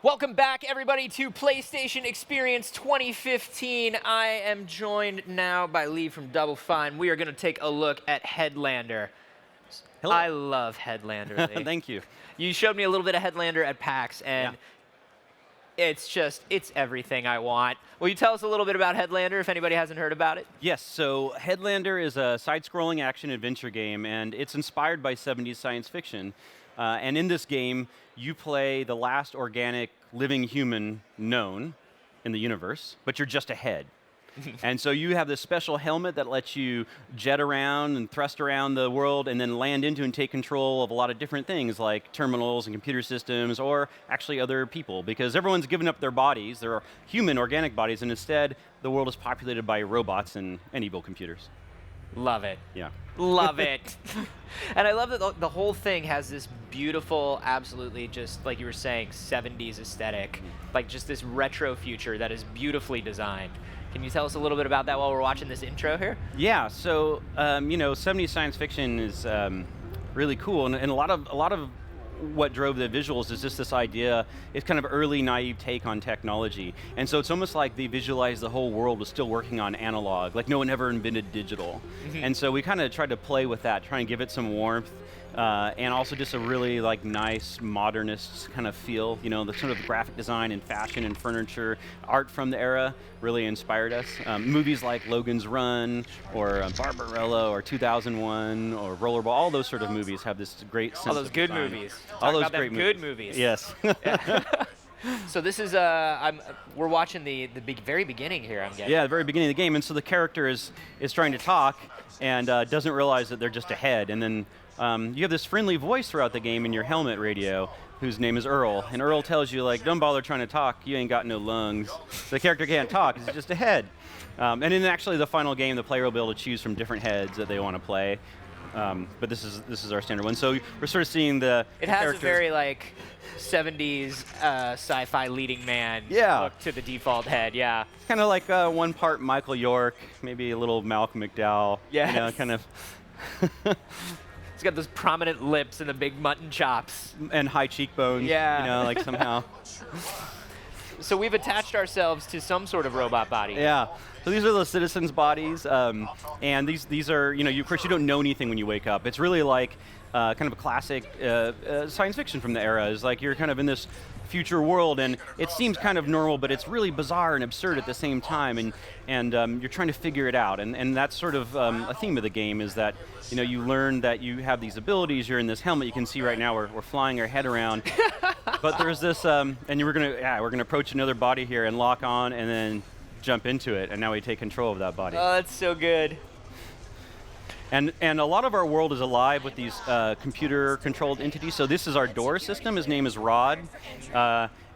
Welcome back, everybody, to PlayStation Experience 2015. I am joined now by Lee from Double Fine. We are going to take a look at Headlander. Hello. I love Headlander, Lee. Thank you. You showed me a little bit of Headlander at PAX, and it's everything I want. Will you tell us a little bit about Headlander, if anybody hasn't heard about it? Yes, so Headlander is a side-scrolling action-adventure game, and it's inspired by 70s science fiction. And in this game, you play the last organic living human known in the universe, but you're just a head. And so you have this special helmet that lets you jet around and thrust around the world and then land into and take control of a lot of different things like terminals and computer systems or actually other people, because everyone's given up their bodies, their human organic bodies, and instead the world is populated by robots and evil computers. Love it. Yeah. Love it. And I love that the whole thing has this beautiful, absolutely just, like you were saying, 70s aesthetic, like just this retro future that is beautifully designed. Can you tell us a little bit about that while we're watching this intro here? Yeah, so, 70s science fiction is really cool, and a lot of what drove the visuals is just this idea, it's kind of early naive take on technology. And so it's almost like they visualized the whole world was still working on analog, like no one ever invented digital. And so we kind of tried to play with that, try and give it some warmth, and also just a really like nice modernist kind of feel. You know, the sort of graphic design and fashion and furniture, art from the era really inspired us. Movies like Logan's Run or Barbarella or 2001 or Rollerball, all those sort of movies have this great sense of All those good design. movies. All those about great good movies. Yes. So this is we're watching the very beginning here, I'm guessing. Yeah, the very beginning of the game, and so the character is trying to talk and doesn't realize that they're just a head, and then you have this friendly voice throughout the game in your helmet radio, whose name is Earl, and Earl tells you, like, don't bother trying to talk, you ain't got no lungs. The character can't talk, he's just a head. And in actually the final game, the player will be able to choose from different heads that they want to play. But this is our standard one. So we're sort of seeing the It has character. a very like 70s sci-fi leading man look to the default head, yeah. Kind of like one part Michael York, maybe a little Malcolm McDowell. Yes. You know, kind of. He's got those prominent lips and the big mutton chops. And high cheekbones. Yeah. You know, like somehow. So we've attached ourselves to some sort of robot body. Yeah. So these are the citizens' bodies, and these are, you know, of course you don't know anything when you wake up. It's really like kind of a classic science fiction from the era. It's like you're kind of in this future world, and it seems kind of normal, but it's really bizarre and absurd at the same time, and you're trying to figure it out. And that's sort of a theme of the game, is that, you know, you learn that you have these abilities. You're in this helmet. You can see right now we're flying our head around, but there's this, and we're gonna approach another body here and lock on, and then jump into it, and now we take control of that body. Oh, that's so good. And a lot of our world is alive with these computer-controlled entities. So this is our door system. His name is Rod,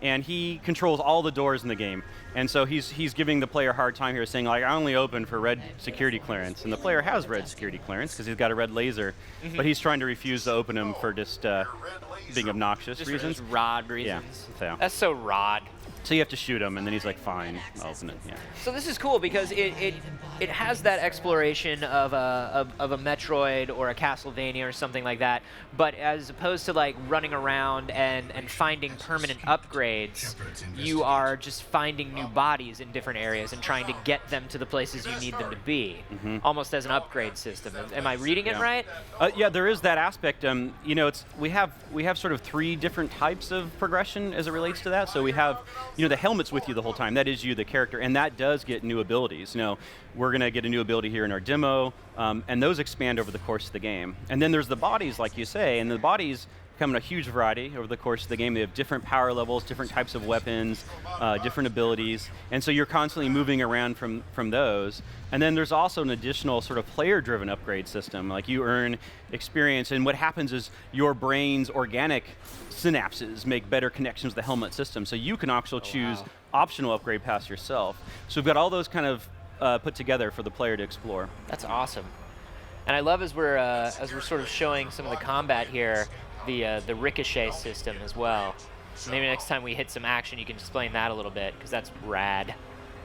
and he controls all the doors in the game. And so he's giving the player a hard time here, saying, like, I only open for red security clearance. And the player has red security clearance because he's got a red laser, but he's trying to refuse to open them for just being obnoxious reasons. Just Rod reasons. Yeah. So. That's so Rod. So you have to shoot him, and then he's like, fine, I'll open it. Yeah. So this is cool because it has that exploration of a Metroid or a Castlevania or something like that, but as opposed to like running around and finding permanent upgrades, you are just finding new bodies in different areas and trying to get them to the places you need them to be, almost as an upgrade system. Am I reading it right? Yeah, there is that aspect. You know, we have sort of three different types of progression as it relates to that. So we have, you know, the helmet's with you the whole time. That is you, the character, and that does get new abilities. You know, we're going to get a new ability here in our demo, and those expand over the course of the game. And then there's the bodies, like you say, and the bodies come in a huge variety over the course of the game. They have different power levels, different types of weapons, different abilities, and so you're constantly moving around from those. And then there's also an additional sort of player-driven upgrade system. Like you earn experience, and what happens is your brain's organic synapses make better connections with the helmet system, so you can actually choose optional upgrade paths yourself. So we've got all those kind of put together for the player to explore. That's awesome. And I love as we're sort of showing some of the combat here, the ricochet system as well. So maybe next time we hit some action, you can explain that a little bit, because that's rad.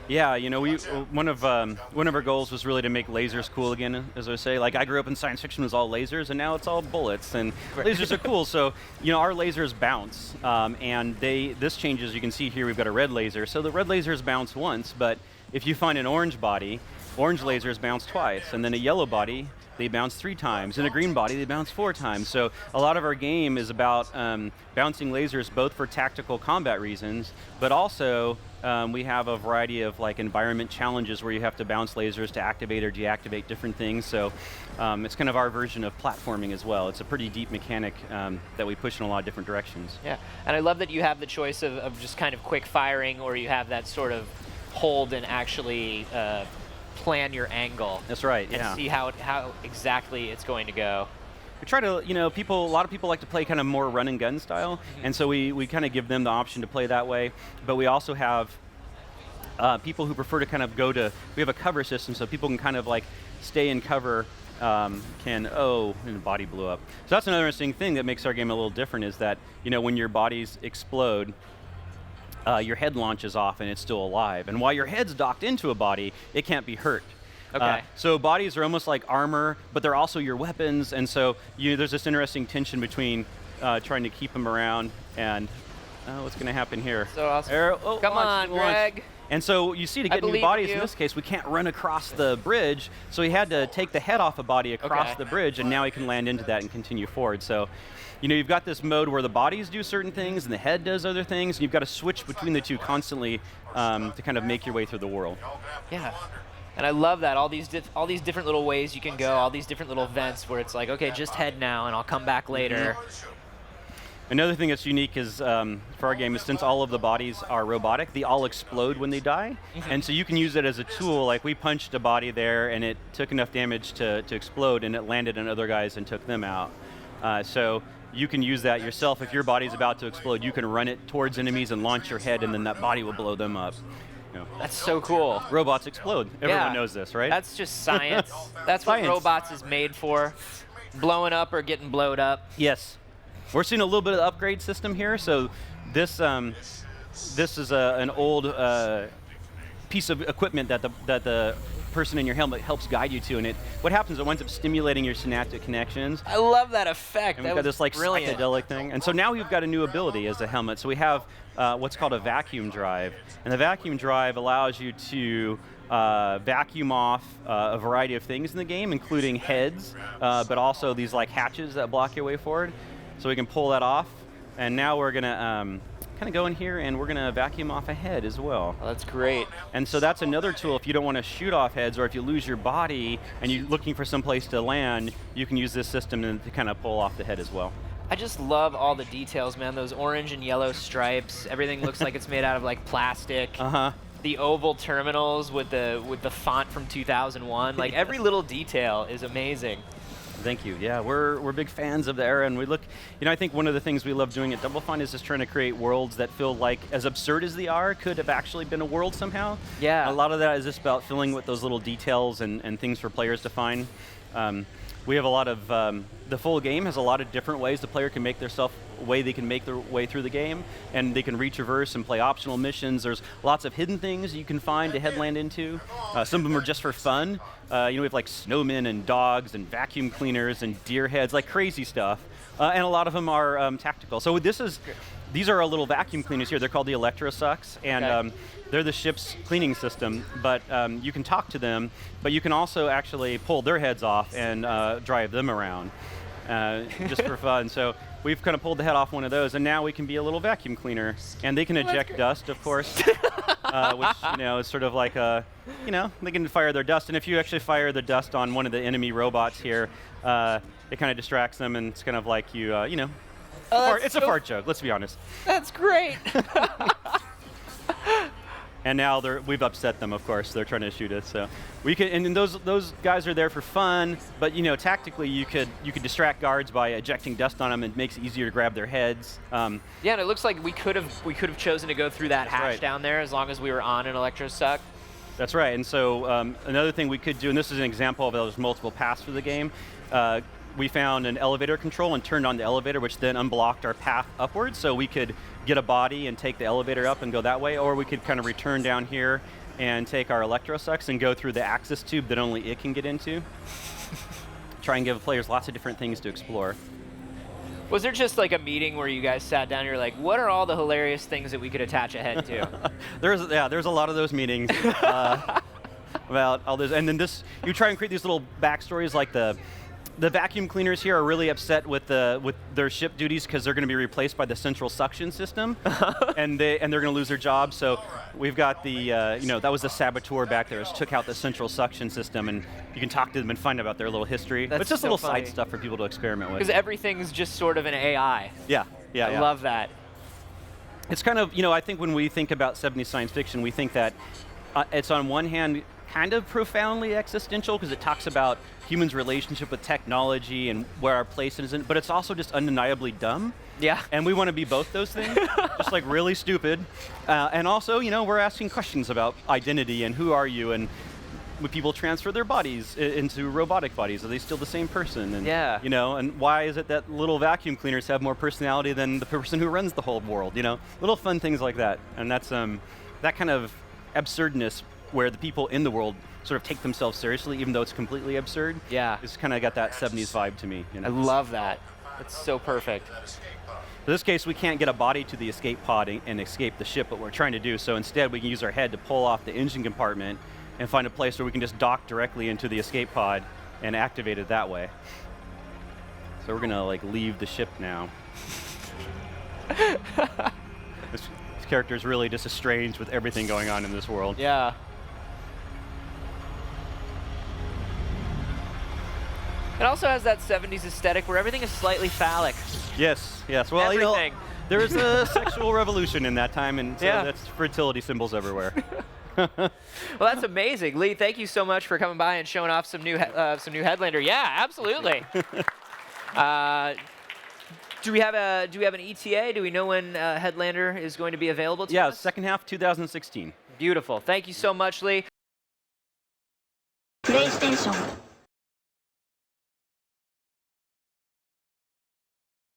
Yeah, you know, one of our goals was really to make lasers cool again, as I say. Like I grew up in science fiction, it was all lasers, and now it's all bullets, and lasers are cool. So, you know, our lasers bounce, and this changes. You can see here we've got a red laser. So the red lasers bounce once, but if you find an orange body, orange lasers bounce twice, and then a yellow body, they bounce 3 times. In a green body, they bounce 4 times. So a lot of our game is about bouncing lasers both for tactical combat reasons, but also we have a variety of like environment challenges where you have to bounce lasers to activate or deactivate different things. So it's kind of our version of platforming as well. It's a pretty deep mechanic that we push in a lot of different directions. Yeah, and I love that you have the choice of just kind of quick firing, or you have that sort of hold and actually plan your angle. That's right, and yeah. see how exactly it's going to go. We try to, you know, a lot of people like to play kind of more run and gun style, and so we kind of give them the option to play that way, but we also have people who prefer to kind of we have a cover system so people can kind of like stay in cover, and the body blew up. So that's another interesting thing that makes our game a little different is that, you know, when your bodies explode, your head launches off and it's still alive. And while your head's docked into a body, it can't be hurt. Okay. So bodies are almost like armor, but they're also your weapons. And so there's this interesting tension between trying to keep them around and what's going to happen here? So awesome. Come on, Greg. And so you see, to get new bodies in this case, we can't run across the bridge, so he had to take the head off a body across the bridge, and now he can land into that and continue forward. So, you know, you've got this mode where the bodies do certain things and the head does other things, and you've got to switch between the two constantly to kind of make your way through the world. Yeah. And I love that, all these different little ways you can go, all these different little vents where it's like, okay, just head now and I'll come back later. Another thing that's unique is, for our game, is since all of the bodies are robotic, they all explode when they die. And so you can use it as a tool. Like we punched a body there and it took enough damage to explode, and it landed on other guys and took them out. So you can use that yourself. If your body's about to explode, you can run it towards enemies and launch your head, and then that body will blow them up. You know. That's so cool. Robots explode. Everyone knows this, right? That's just science. That's what robots is made for. Blowing up or getting blowed up. Yes. We're seeing a little bit of the upgrade system here. So this is an old piece of equipment that the person in your helmet helps guide you to, and what happens is it winds up stimulating your synaptic connections. I love that effect. And we've got this like brilliant psychedelic thing, and so now we've got a new ability as a helmet. So we have what's called a vacuum drive, and the vacuum drive allows you to vacuum off a variety of things in the game, including heads, but also these like hatches that block your way forward. So we can pull that off, and now we're gonna kind of go in here and we're gonna vacuum off a head as well. Oh, that's great. And so that's another tool. If you don't want to shoot off heads, or if you lose your body and you're looking for some place to land, you can use this system to kind of pull off the head as well. I just love all the details, man. Those orange and yellow stripes. Everything looks like it's made out of like plastic. The oval terminals with the font from 2001. Like every little detail is amazing. Thank you. Yeah, we're big fans of the era, and we look, you know, I think one of the things we love doing at Double Fine is just trying to create worlds that feel like, as absurd as they are, could have actually been a world somehow. Yeah. A lot of that is just about filling with those little details and things for players to find. We have a lot of, the full game has a lot of different ways the player can make their way through the game, and they can retraverse and play optional missions. There's lots of hidden things you can find to headland into. Some of them are just for fun. You know, we have like snowmen and dogs and vacuum cleaners and deer heads, like crazy stuff. And a lot of them are tactical. So these are our little vacuum cleaners here. They're called the Electrosucks, and they're the ship's cleaning system, but you can talk to them, but you can also actually pull their heads off and drive them around just for fun. So we've kind of pulled the head off one of those, and now we can be a little vacuum cleaner. And they can eject dust, of course, which, you know, is sort of like you know, they can fire their dust. And if you actually fire the dust on one of the enemy robots here, it kind of distracts them, and it's kind of like you know, it's a fart joke, let's be honest. That's great. And now we've upset them, of course. They're trying to shoot us, so we can. And those guys are there for fun, but you know, tactically, you could distract guards by ejecting dust on them. It makes it easier to grab their heads. Yeah, and it looks like we could have chosen to go through that hatch down there as long as we were on an Electrosuck. That's right. And so another thing we could do, and this is an example of those multiple paths for the game. We found an elevator control and turned on the elevator, which then unblocked our path upwards, so we could get a body and take the elevator up and go that way, or we could kind of return down here and take our electrosucks and go through the access tube that only it can get into. Try and give players lots of different things to explore. Was there just like a meeting where you guys sat down and you're like, what are all the hilarious things that we could attach a head to? There's a lot of those meetings about all this, and then you try and create these little backstories, like the vacuum cleaners here are really upset with their ship duties because they're going to be replaced by the central suction system, and they're going to lose their jobs. So we've got the that was the saboteur back there, took out the central suction system, and you can talk to them and find out about their little history. That's But it's just so little funny. side stuff for people to experiment with. Because everything's just sort of an AI. Yeah. I love that. It's kind of, I think when we think about 70s science fiction, we think that it's on one hand kind of profoundly existential because it talks about humans' relationship with technology and where our place is in it, but it's also just undeniably dumb. Yeah. And we want to be both those things, just like really stupid. And also, we're asking questions about identity and who are you, and when people transfer their bodies into robotic bodies, are they still the same person? And, Yeah. And why is it that little vacuum cleaners have more personality than the person who runs the whole world? Little fun things like that. And that's that kind of absurdness where the people in the world sort of take themselves seriously, even though it's completely absurd. Yeah. It's kind of got that 70s vibe to me. I love that. It's so perfect. In this case, we can't get a body to the escape pod and escape the ship, what we're trying to do. So instead, we can use our head to pull off the engine compartment and find a place where we can just dock directly into the escape pod and activate it that way. So we're gonna leave the ship now. This character is really just estranged with everything going on in this world. Yeah. It also has that 70s aesthetic where everything is slightly phallic. Yes. Well, Everything. there was a sexual revolution in that time, and so Yeah. that's fertility symbols everywhere. Well, that's amazing, Lee. Thank you so much for coming by and showing off some new Headlander. Yeah, absolutely. Do we have an ETA? Do we know when Headlander is going to be available to us? Second half 2016. Beautiful. Thank you so much, Lee. PlayStation